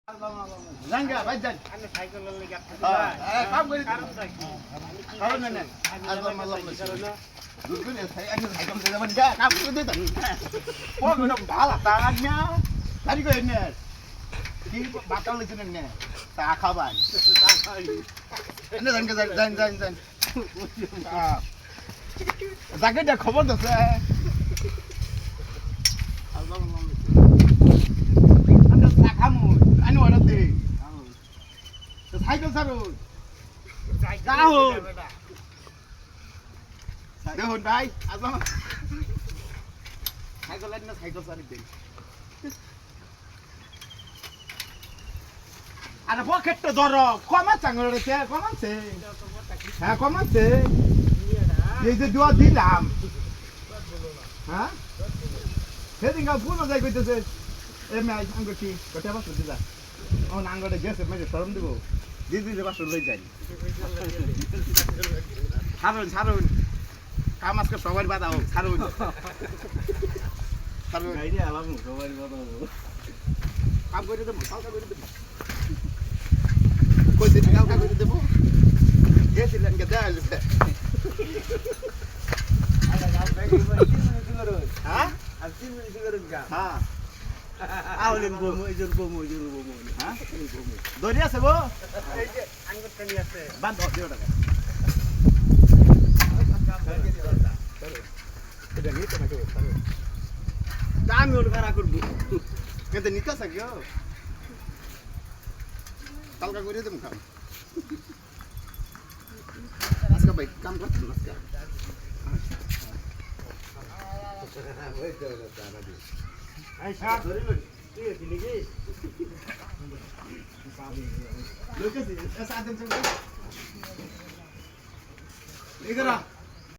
জাঙ্গা ভাই যান আমি সাইকেলের লাগি কাম করি কারণটা কি কারণ না আল্লাহ মাল্লাহ দুগুন সাইকেল সাইকেল দে যাবেন গা কাম করে দেন ও গনো ভালো তা না তারি কই নে কি বাতাল লিছেন নে তা খাবান এনে জান জান জায়গাটা খবর দছে আল্লাহ মাল্লাহ আনি অর্ডার দে সাইকেল সারো যাও দেখুন ভাই আসলাম সাইকেল লাইন না সাইকেল সারি দেন আরে পকেটটা ধরো কমাচ্ছে আঙুলেতে কমাচ্ছে হ্যাঁ কমাচ্ছে এই যে দোয়া দিলাম হ্যাঁ সেদিন গা ভুল যাই কইতেছে এমনি আঙ্গুটি কটা বাস দিলা ও আঙ্গুটা গেছে মেরে শরম দিব দিদি বাস লই যাই ছাড়ুন ছাড়ুন কাম আজকে সবার বাধা হোক ছাড়ুন ছাড়ুন গাইরে আলাম সবাই কথা বলবো কাম করে দেবো কালকা করে দেবো কই দিন কালকা করে দেবো গেছিলেন কে দেয়া লিখে আরে গাল ব্যাগি বই 3 মিনিট করুন হ্যাঁ আর 3 মিনিট করুন গা হ্যাঁ আউলেন বমু এজুর বমু হ্যাঁ দড়ি আছে গো এই যে আঙ্গুরটা নি আছে বান্ধ দিও টাকা এটা নিয়ে তো নাকি আমি ওর ভাড়া করব কিন্তু নিতে থাকিও কালকা করে দেবো কাম আজকে ভাই কাম করছেন আজকে এই সাত ধরে লই তুই দিলি কি লোকেছি এসা দেন চল এগরা